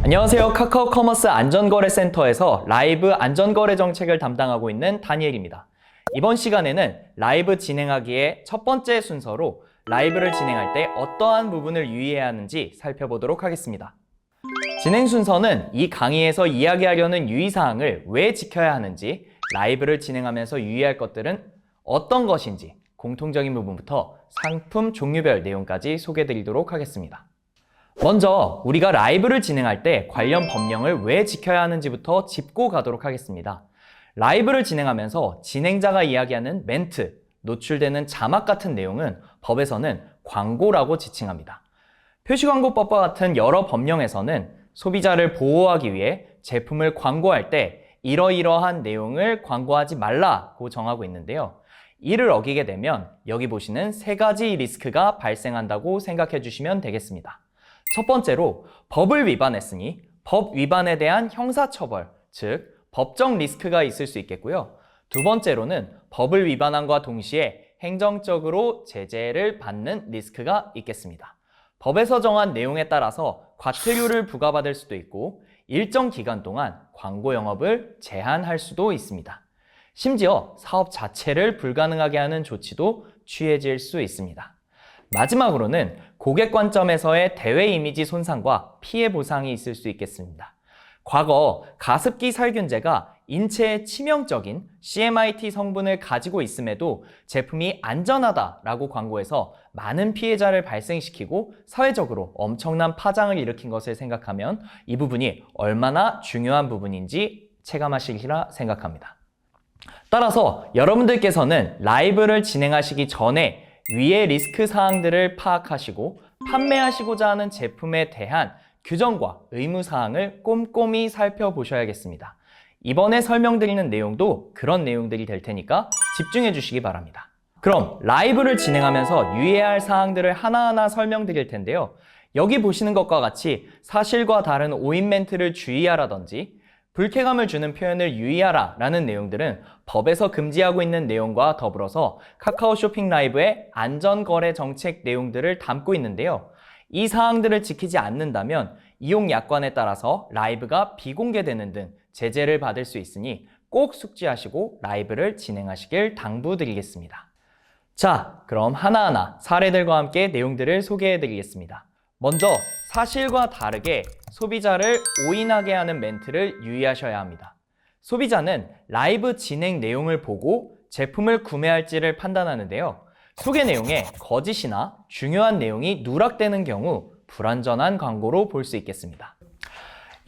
안녕하세요. 카카오 커머스 안전거래센터에서 라이브 안전거래 정책을 담당하고 있는 다니엘입니다. 이번 시간에는 라이브 진행하기의 첫 번째 순서로 라이브를 진행할 때 어떠한 부분을 유의해야 하는지 살펴보도록 하겠습니다. 진행 순서는 이 강의에서 이야기하려는 유의사항을 왜 지켜야 하는지, 라이브를 진행하면서 유의할 것들은 어떤 것인지 공통적인 부분부터 상품 종류별 내용까지 소개해드리도록 하겠습니다. 먼저 우리가 라이브를 진행할 때 관련 법령을 왜 지켜야 하는지부터 짚고 가도록 하겠습니다. 라이브를 진행하면서 진행자가 이야기하는 멘트, 노출되는 자막 같은 내용은 법에서는 광고라고 지칭합니다. 표시광고법과 같은 여러 법령에서는 소비자를 보호하기 위해 제품을 광고할 때 이러이러한 내용을 광고하지 말라고 정하고 있는데요. 이를 어기게 되면 여기 보시는 세 가지 리스크가 발생한다고 생각해 주시면 되겠습니다. 첫 번째로 법을 위반했으니 법 위반에 대한 형사처벌, 즉 법적 리스크가 있을 수 있겠고요. 두 번째로는 법을 위반함과 동시에 행정적으로 제재를 받는 리스크가 있겠습니다. 법에서 정한 내용에 따라서 과태료를 부과받을 수도 있고 일정 기간 동안 광고 영업을 제한할 수도 있습니다. 심지어 사업 자체를 불가능하게 하는 조치도 취해질 수 있습니다. 마지막으로는 고객 관점에서의 대외 이미지 손상과 피해 보상이 있을 수 있겠습니다. 과거 가습기 살균제가 인체에 치명적인 CMIT 성분을 가지고 있음에도 제품이 안전하다라고 광고해서 많은 피해자를 발생시키고 사회적으로 엄청난 파장을 일으킨 것을 생각하면 이 부분이 얼마나 중요한 부분인지 체감하시리라 생각합니다. 따라서 여러분들께서는 라이브를 진행하시기 전에 위의 리스크 사항들을 파악하시고 판매하시고자 하는 제품에 대한 규정과 의무 사항을 꼼꼼히 살펴보셔야겠습니다. 이번에 설명드리는 내용도 그런 내용들이 될 테니까 집중해 주시기 바랍니다. 그럼 라이브를 진행하면서 유의해야 할 사항들을 하나하나 설명드릴 텐데요. 여기 보시는 것과 같이 사실과 다른 오인 멘트를 주의하라든지 불쾌감을 주는 표현을 유의하라 라는 내용들은 법에서 금지하고 있는 내용과 더불어서 카카오 쇼핑 라이브의 안전거래 정책 내용들을 담고 있는데요. 이 사항들을 지키지 않는다면 이용 약관에 따라서 라이브가 비공개되는 등 제재를 받을 수 있으니 꼭 숙지하시고 라이브를 진행하시길 당부드리겠습니다. 자, 그럼 하나하나 사례들과 함께 내용들을 소개해드리겠습니다. 먼저 사실과 다르게 소비자를 오인하게 하는 멘트를 유의하셔야 합니다. 소비자는 라이브 진행 내용을 보고 제품을 구매할지를 판단하는데요. 소개 내용에 거짓이나 중요한 내용이 누락되는 경우 불완전한 광고로 볼 수 있겠습니다.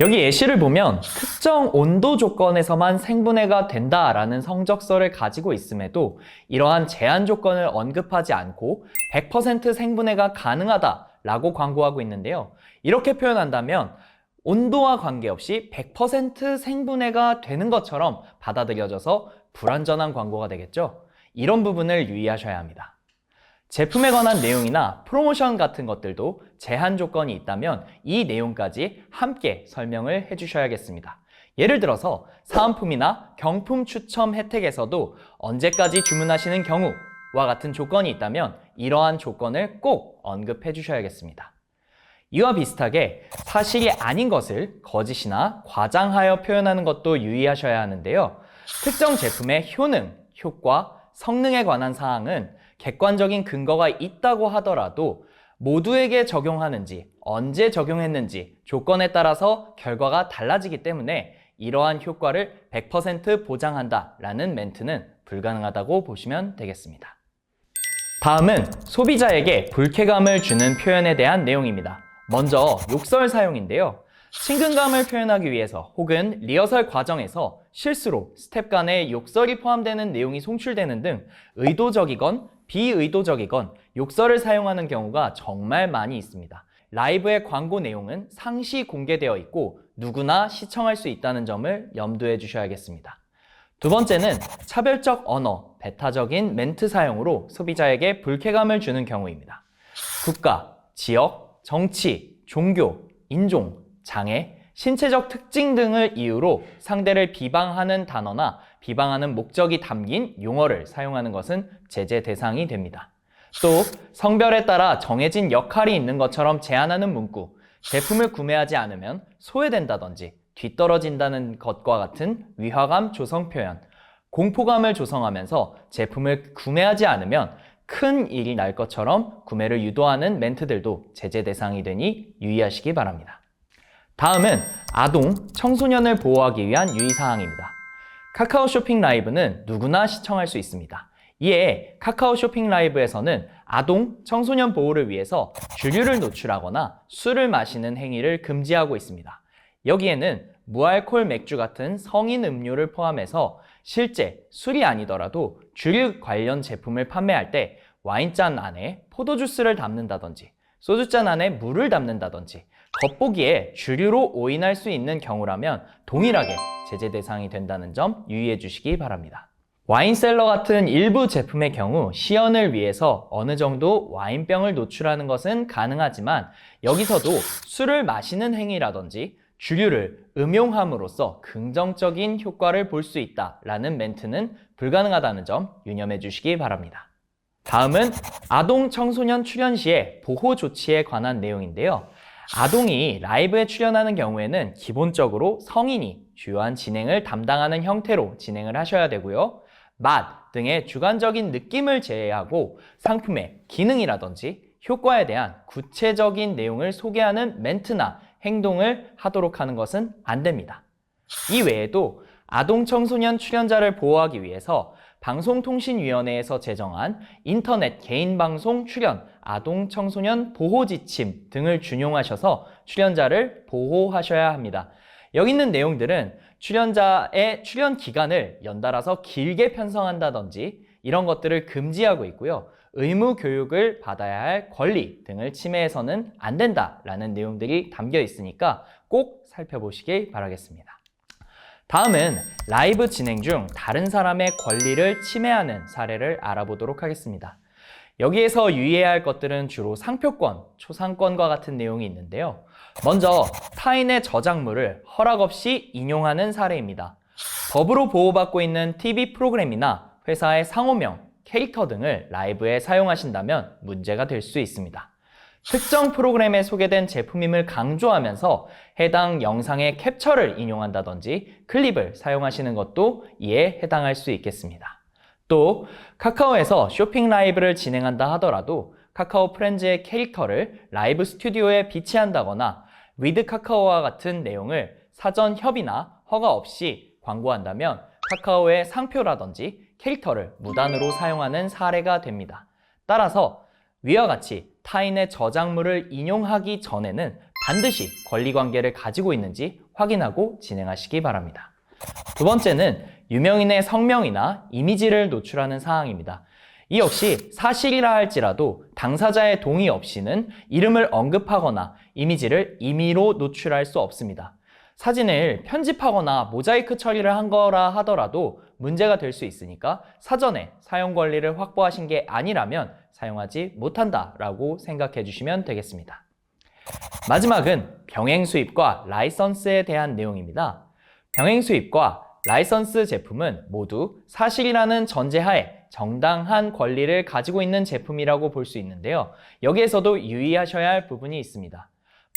여기 예시를 보면 특정 온도 조건에서만 생분해가 된다라는 성적서를 가지고 있음에도 이러한 제한 조건을 언급하지 않고 100% 생분해가 가능하다라고 광고하고 있는데요. 이렇게 표현한다면 온도와 관계없이 100% 생분해가 되는 것처럼 받아들여져서 불완전한 광고가 되겠죠. 이런 부분을 유의하셔야 합니다. 제품에 관한 내용이나 프로모션 같은 것들도 제한 조건이 있다면 이 내용까지 함께 설명을 해주셔야겠습니다. 예를 들어서 사은품이나 경품 추첨 혜택에서도 언제까지 주문하시는 경우와 같은 조건이 있다면 이러한 조건을 꼭 언급해 주셔야겠습니다. 이와 비슷하게 사실이 아닌 것을 거짓이나 과장하여 표현하는 것도 유의하셔야 하는데요. 특정 제품의 효능, 효과, 성능에 관한 사항은 객관적인 근거가 있다고 하더라도 모두에게 적용하는지, 언제 적용했는지 조건에 따라서 결과가 달라지기 때문에 이러한 효과를 100% 보장한다라는 멘트는 불가능하다고 보시면 되겠습니다. 다음은 소비자에게 불쾌감을 주는 표현에 대한 내용입니다. 먼저 욕설 사용인데요. 친근감을 표현하기 위해서 혹은 리허설 과정에서 실수로 스텝 간에 욕설이 포함되는 내용이 송출되는 등 의도적이건 비의도적이건 욕설을 사용하는 경우가 정말 많이 있습니다. 라이브의 광고 내용은 상시 공개되어 있고 누구나 시청할 수 있다는 점을 염두해 주셔야겠습니다. 두 번째는 차별적 언어, 배타적인 멘트 사용으로 소비자에게 불쾌감을 주는 경우입니다. 국가, 지역, 정치, 종교, 인종, 장애, 신체적 특징 등을 이유로 상대를 비방하는 단어나 비방하는 목적이 담긴 용어를 사용하는 것은 제재 대상이 됩니다. 또 성별에 따라 정해진 역할이 있는 것처럼 제안하는 문구, 제품을 구매하지 않으면 소외된다든지 뒤떨어진다는 것과 같은 위화감 조성 표현, 공포감을 조성하면서 제품을 구매하지 않으면 큰 일이 날 것처럼 구매를 유도하는 멘트들도 제재 대상이 되니 유의하시기 바랍니다. 다음은 아동, 청소년을 보호하기 위한 유의사항입니다. 카카오 쇼핑 라이브는 누구나 시청할 수 있습니다. 이에 카카오 쇼핑 라이브에서는 아동, 청소년 보호를 위해서 주류를 노출하거나 술을 마시는 행위를 금지하고 있습니다. 여기에는 무알콜 맥주 같은 성인 음료를 포함해서 실제 술이 아니더라도 주류 관련 제품을 판매할 때 와인잔 안에 포도주스를 담는다든지 소주잔 안에 물을 담는다든지 겉보기에 주류로 오인할 수 있는 경우라면 동일하게 제재 대상이 된다는 점 유의해 주시기 바랍니다. 와인셀러 같은 일부 제품의 경우 시연을 위해서 어느 정도 와인병을 노출하는 것은 가능하지만 여기서도 술을 마시는 행위라든지 주류를 음용함으로써 긍정적인 효과를 볼 수 있다라는 멘트는 불가능하다는 점 유념해 주시기 바랍니다. 다음은 아동, 청소년 출연 시의 보호 조치에 관한 내용인데요. 아동이 라이브에 출연하는 경우에는 기본적으로 성인이 주요한 진행을 담당하는 형태로 진행을 하셔야 되고요. 맛 등의 주관적인 느낌을 제외하고 상품의 기능이라든지 효과에 대한 구체적인 내용을 소개하는 멘트나 행동을 하도록 하는 것은 안 됩니다. 이 외에도 아동 청소년 출연자를 보호하기 위해서 방송통신위원회에서 제정한 인터넷 개인방송 출연 아동 청소년 보호 지침 등을 준용하셔서 출연자를 보호하셔야 합니다. 여기 있는 내용들은 출연자의 출연 기간을 연달아서 길게 편성한다든지 이런 것들을 금지하고 있고요. 의무 교육을 받아야 할 권리 등을 침해해서는 안 된다라는 내용들이 담겨 있으니까 꼭 살펴보시길 바라겠습니다. 다음은 라이브 진행 중 다른 사람의 권리를 침해하는 사례를 알아보도록 하겠습니다. 여기에서 유의해야 할 것들은 주로 상표권, 초상권과 같은 내용이 있는데요. 먼저 타인의 저작물을 허락 없이 인용하는 사례입니다. 법으로 보호받고 있는 TV 프로그램이나 회사의 상호명, 캐릭터 등을 라이브에 사용하신다면 문제가 될 수 있습니다. 특정 프로그램에 소개된 제품임을 강조하면서 해당 영상의 캡처를 인용한다든지 클립을 사용하시는 것도 이에 해당할 수 있겠습니다. 또 카카오에서 쇼핑 라이브를 진행한다 하더라도 카카오 프렌즈의 캐릭터를 라이브 스튜디오에 비치한다거나 위드 카카오와 같은 내용을 사전 협의나 허가 없이 광고한다면 카카오의 상표라든지 캐릭터를 무단으로 사용하는 사례가 됩니다. 따라서 위와 같이 타인의 저작물을 인용하기 전에는 반드시 권리관계를 가지고 있는지 확인하고 진행하시기 바랍니다. 두 번째는 유명인의 성명이나 이미지를 노출하는 사항입니다. 이 역시 사실이라 할지라도 당사자의 동의 없이는 이름을 언급하거나 이미지를 임의로 노출할 수 없습니다. 사진을 편집하거나 모자이크 처리를 한 거라 하더라도 문제가 될 수 있으니까 사전에 사용 권리를 확보하신 게 아니라면 사용하지 못한다라고 생각해 주시면 되겠습니다. 마지막은 병행 수입과 라이선스에 대한 내용입니다. 병행 수입과 라이선스 제품은 모두 사실이라는 전제하에 정당한 권리를 가지고 있는 제품이라고 볼 수 있는데요. 여기에서도 유의하셔야 할 부분이 있습니다.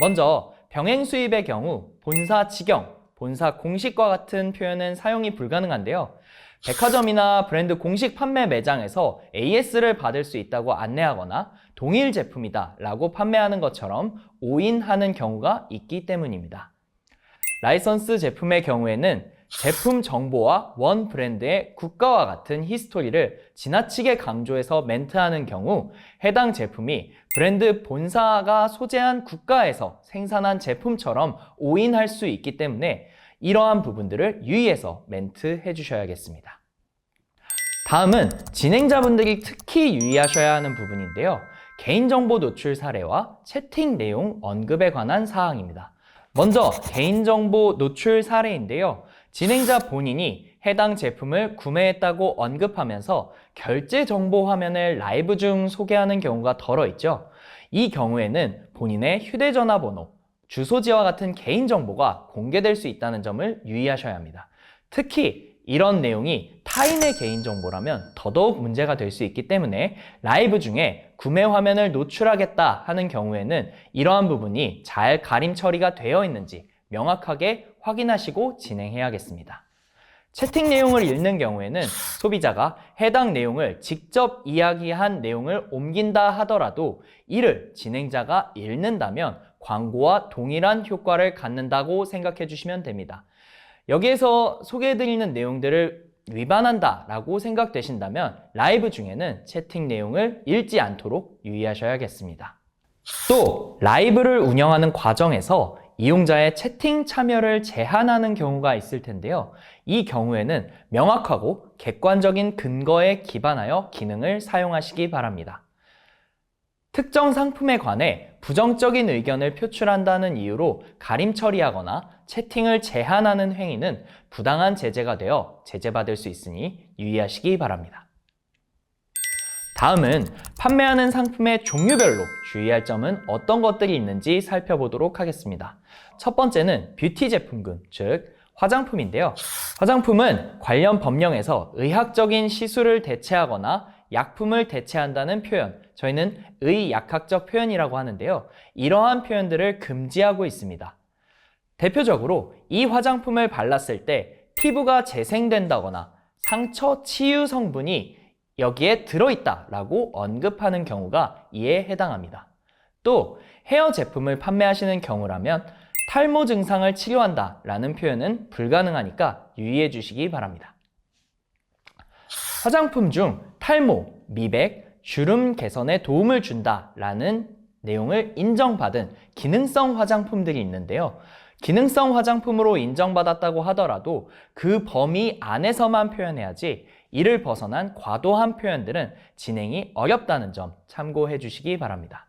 먼저 병행 수입의 경우 본사 직영, 본사 공식과 같은 표현은 사용이 불가능한데요. 백화점이나 브랜드 공식 판매 매장에서 AS를 받을 수 있다고 안내하거나 동일 제품이다 라고 판매하는 것처럼 오인하는 경우가 있기 때문입니다. 라이선스 제품의 경우에는 제품 정보와 원 브랜드의 국가와 같은 히스토리를 지나치게 강조해서 멘트하는 경우 해당 제품이 브랜드 본사가 소재한 국가에서 생산한 제품처럼 오인할 수 있기 때문에 이러한 부분들을 유의해서 멘트해 주셔야겠습니다. 다음은 진행자분들이 특히 유의하셔야 하는 부분인데요. 개인정보 노출 사례와 채팅 내용 언급에 관한 사항입니다. 먼저 개인정보 노출 사례인데요. 진행자 본인이 해당 제품을 구매했다고 언급하면서 결제 정보 화면을 라이브 중 소개하는 경우가 덜어 있죠. 이 경우에는 본인의 휴대전화 번호, 주소지와 같은 개인정보가 공개될 수 있다는 점을 유의하셔야 합니다. 특히 이런 내용이 타인의 개인정보라면 더더욱 문제가 될 수 있기 때문에 라이브 중에 구매 화면을 노출하겠다 하는 경우에는 이러한 부분이 잘 가림 처리가 되어 있는지 명확하게 확인하시고 진행해야겠습니다. 채팅 내용을 읽는 경우에는 소비자가 해당 내용을 직접 이야기한 내용을 옮긴다 하더라도 이를 진행자가 읽는다면 광고와 동일한 효과를 갖는다고 생각해 주시면 됩니다. 여기에서 소개해드리는 내용들을 위반한다 라고 생각되신다면 라이브 중에는 채팅 내용을 읽지 않도록 유의하셔야겠습니다. 또 라이브를 운영하는 과정에서 이용자의 채팅 참여를 제한하는 경우가 있을 텐데요. 이 경우에는 명확하고 객관적인 근거에 기반하여 기능을 사용하시기 바랍니다. 특정 상품에 관해 부정적인 의견을 표출한다는 이유로 가림 처리하거나 채팅을 제한하는 행위는 부당한 제재가 되어 제재받을 수 있으니 유의하시기 바랍니다. 다음은 판매하는 상품의 종류별로 주의할 점은 어떤 것들이 있는지 살펴보도록 하겠습니다. 첫 번째는 뷰티 제품군, 즉 화장품인데요. 화장품은 관련 법령에서 의학적인 시술을 대체하거나 약품을 대체한다는 표현, 저희는 의약학적 표현이라고 하는데요. 이러한 표현들을 금지하고 있습니다. 대표적으로 이 화장품을 발랐을 때 피부가 재생된다거나 상처 치유 성분이 여기에 들어있다라고 언급하는 경우가 이에 해당합니다. 또 헤어 제품을 판매하시는 경우라면 탈모 증상을 치료한다라는 표현은 불가능하니까 유의해 주시기 바랍니다. 화장품 중 탈모, 미백, 주름 개선에 도움을 준다라는 내용을 인정받은 기능성 화장품들이 있는데요. 기능성 화장품으로 인정받았다고 하더라도 그 범위 안에서만 표현해야지 이를 벗어난 과도한 표현들은 진행이 어렵다는 점 참고해 주시기 바랍니다.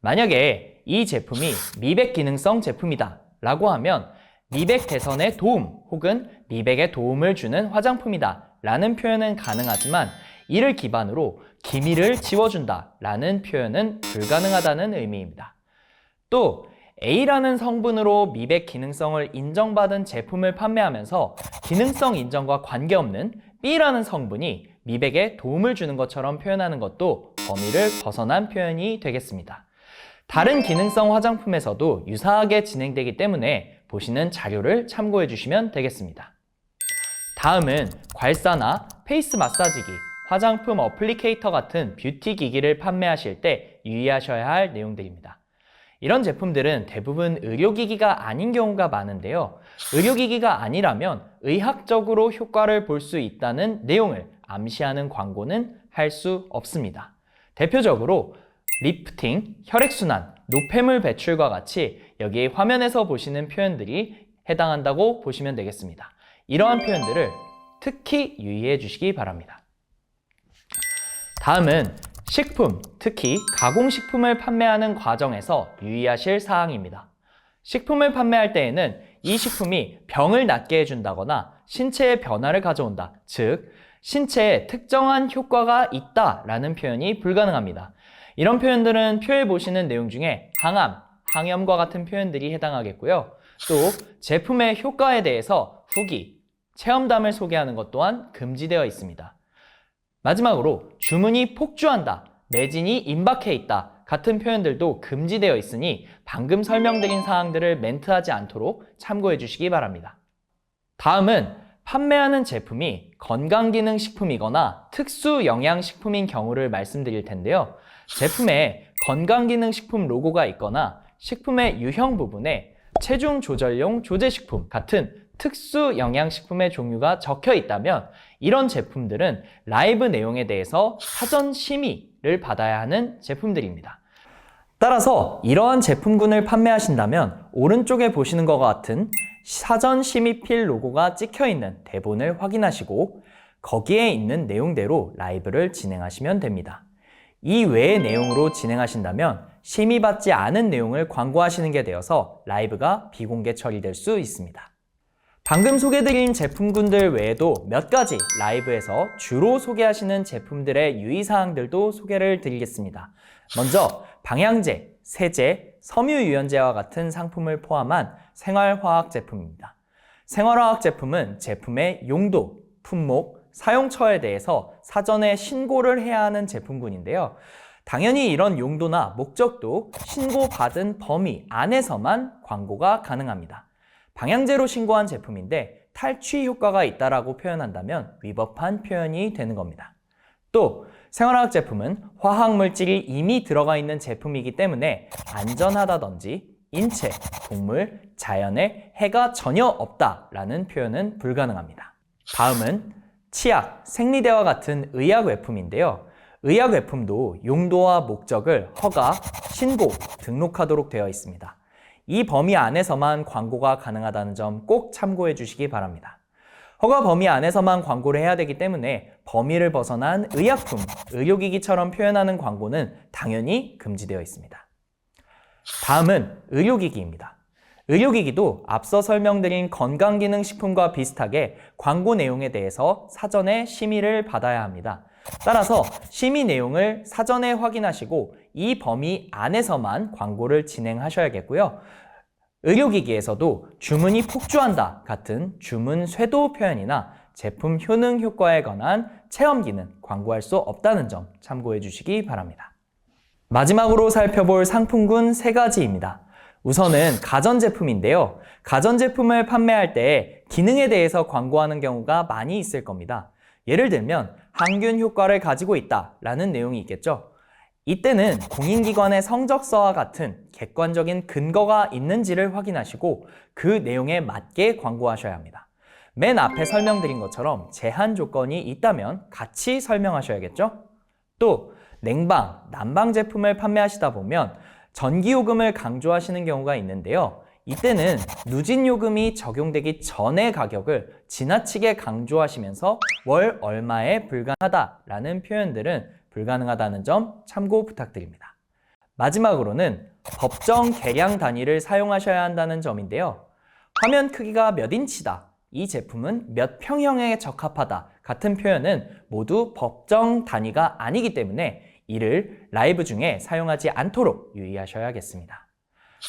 만약에 이 제품이 미백 기능성 제품이다 라고 하면 미백 개선에 도움 혹은 미백에 도움을 주는 화장품이다 라는 표현은 가능하지만 이를 기반으로 기미를 지워준다 라는 표현은 불가능하다는 의미입니다. 또 A라는 성분으로 미백 기능성을 인정받은 제품을 판매하면서 기능성 인정과 관계없는 B라는 성분이 미백에 도움을 주는 것처럼 표현하는 것도 범위를 벗어난 표현이 되겠습니다. 다른 기능성 화장품에서도 유사하게 진행되기 때문에 보시는 자료를 참고해 주시면 되겠습니다. 다음은 괄사나 페이스 마사지기, 화장품 어플리케이터 같은 뷰티 기기를 판매하실 때 유의하셔야 할 내용들입니다. 이런 제품들은 대부분 의료기기가 아닌 경우가 많은데요. 의료기기가 아니라면 의학적으로 효과를 볼 수 있다는 내용을 암시하는 광고는 할 수 없습니다. 대표적으로 리프팅, 혈액순환, 노폐물 배출과 같이 여기 화면에서 보시는 표현들이 해당한다고 보시면 되겠습니다. 이러한 표현들을 특히 유의해 주시기 바랍니다. 다음은 식품, 특히 가공식품을 판매하는 과정에서 유의하실 사항입니다. 식품을 판매할 때에는 이 식품이 병을 낫게 해준다거나 신체에 변화를 가져온다, 즉 신체에 특정한 효과가 있다라는 표현이 불가능합니다. 이런 표현들은 표에 보시는 내용 중에 항암, 항염과 같은 표현들이 해당하겠고요. 또 제품의 효과에 대해서 후기, 체험담을 소개하는 것 또한 금지되어 있습니다. 마지막으로 주문이 폭주한다, 매진이 임박해 있다 같은 표현들도 금지되어 있으니 방금 설명드린 사항들을 멘트하지 않도록 참고해 주시기 바랍니다. 다음은 판매하는 제품이 건강기능식품이거나 특수영양식품인 경우를 말씀드릴 텐데요. 제품에 건강기능식품 로고가 있거나 식품의 유형 부분에 체중 조절용 조제식품 같은 특수영양식품의 종류가 적혀 있다면 이런 제품들은 라이브 내용에 대해서 사전 심의를 받아야 하는 제품들입니다. 따라서 이러한 제품군을 판매하신다면 오른쪽에 보시는 것과 같은 사전 심의필 로고가 찍혀 있는 대본을 확인하시고 거기에 있는 내용대로 라이브를 진행하시면 됩니다. 이 외의 내용으로 진행하신다면 심의받지 않은 내용을 광고하시는 게 되어서 라이브가 비공개 처리될 수 있습니다. 방금 소개드린 제품군들 외에도 몇 가지 라이브에서 주로 소개하시는 제품들의 유의사항들도 소개를 드리겠습니다. 먼저 방향제, 세제, 섬유유연제와 같은 상품을 포함한 생활화학 제품입니다. 생활화학 제품은 제품의 용도, 품목, 사용처에 대해서 사전에 신고를 해야 하는 제품군인데요. 당연히 이런 용도나 목적도 신고받은 범위 안에서만 광고가 가능합니다. 방향제로 신고한 제품인데 탈취 효과가 있다라고 표현한다면 위법한 표현이 되는 겁니다. 또 생활화학 제품은 화학물질이 이미 들어가 있는 제품이기 때문에 안전하다든지 인체, 동물, 자연에 해가 전혀 없다라는 표현은 불가능합니다. 다음은 치약, 생리대와 같은 의약 외품인데요. 의약 외품도 용도와 목적을 허가, 신고, 등록하도록 되어 있습니다. 이 범위 안에서만 광고가 가능하다는 점 꼭 참고해 주시기 바랍니다. 허가 범위 안에서만 광고를 해야 되기 때문에 범위를 벗어난 의약품, 의료기기처럼 표현하는 광고는 당연히 금지되어 있습니다. 다음은 의료기기입니다. 의료기기도 앞서 설명드린 건강기능식품과 비슷하게 광고 내용에 대해서 사전에 심의를 받아야 합니다. 따라서 심의 내용을 사전에 확인하시고 이 범위 안에서만 광고를 진행하셔야겠고요. 의료기기에서도 주문이 폭주한다 같은 주문 쇄도 표현이나 제품 효능 효과에 관한 체험기는 광고할 수 없다는 점 참고해 주시기 바랍니다. 마지막으로 살펴볼 상품군 3가지입니다. 우선은 가전제품인데요. 가전제품을 판매할 때 기능에 대해서 광고하는 경우가 많이 있을 겁니다. 예를 들면 항균 효과를 가지고 있다라는 내용이 있겠죠. 이때는 공인기관의 성적서와 같은 객관적인 근거가 있는지를 확인하시고 그 내용에 맞게 광고하셔야 합니다. 맨 앞에 설명드린 것처럼 제한 조건이 있다면 같이 설명하셔야겠죠? 또 냉방, 난방 제품을 판매하시다 보면 전기요금을 강조하시는 경우가 있는데요. 이때는 누진요금이 적용되기 전의 가격을 지나치게 강조하시면서 월 얼마에 불가능하다라는 표현들은 불가능하다는 점 참고 부탁드립니다. 마지막으로는 법정 계량 단위를 사용하셔야 한다는 점인데요. 화면 크기가 몇 인치다, 이 제품은 몇 평형에 적합하다 같은 표현은 모두 법정 단위가 아니기 때문에 이를 라이브 중에 사용하지 않도록 유의하셔야겠습니다.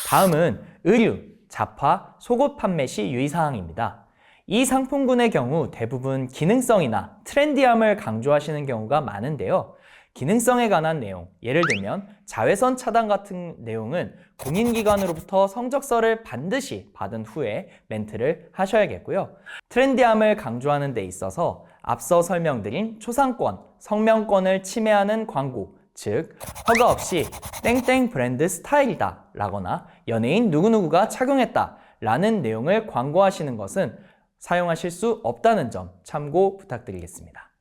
다음은 의류, 잡화, 속옷 판매 시 유의사항입니다. 이 상품군의 경우 대부분 기능성이나 트렌디함을 강조하시는 경우가 많은데요. 기능성에 관한 내용, 예를 들면 자외선 차단 같은 내용은 공인기관으로부터 성적서를 반드시 받은 후에 멘트를 하셔야겠고요. 트렌디함을 강조하는 데 있어서 앞서 설명드린 초상권, 성명권을 침해하는 광고, 즉 허가 없이 땡땡 브랜드 스타일이다 라거나 연예인 누구누구가 착용했다 라는 내용을 광고하시는 것은 사용하실 수 없다는 점 참고 부탁드리겠습니다.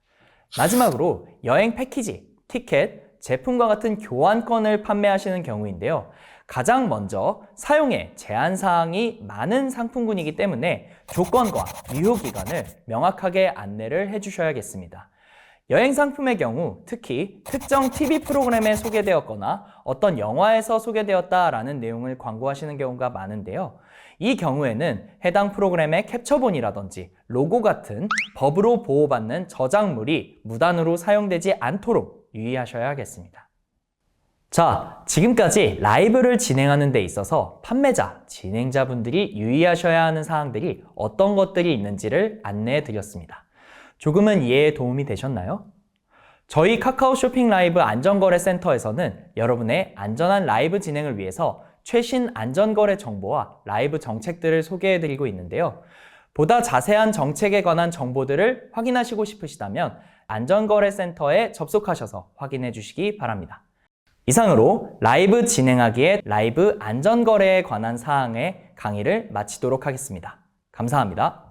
마지막으로 여행 패키지, 티켓, 제품과 같은 교환권을 판매하시는 경우인데요. 가장 먼저 사용에 제한사항이 많은 상품군이기 때문에 조건과 유효기간을 명확하게 안내를 해주셔야겠습니다. 여행 상품의 경우 특히 특정 TV 프로그램에 소개되었거나 어떤 영화에서 소개되었다라는 내용을 광고하시는 경우가 많은데요. 이 경우에는 해당 프로그램의 캡처본이라든지 로고 같은 법으로 보호받는 저작물이 무단으로 사용되지 않도록 유의하셔야겠습니다. 자, 지금까지 라이브를 진행하는 데 있어서 판매자, 진행자분들이 유의하셔야 하는 사항들이 어떤 것들이 있는지를 안내해 드렸습니다. 조금은 이해에 도움이 되셨나요? 저희 카카오 쇼핑 라이브 안전거래센터에서는 여러분의 안전한 라이브 진행을 위해서 최신 안전거래 정보와 라이브 정책들을 소개해 드리고 있는데요. 보다 자세한 정책에 관한 정보들을 확인하시고 싶으시다면 안전거래센터에 접속하셔서 확인해 주시기 바랍니다. 이상으로 라이브 진행하기에 라이브 안전거래에 관한 사항의 강의를 마치도록 하겠습니다. 감사합니다.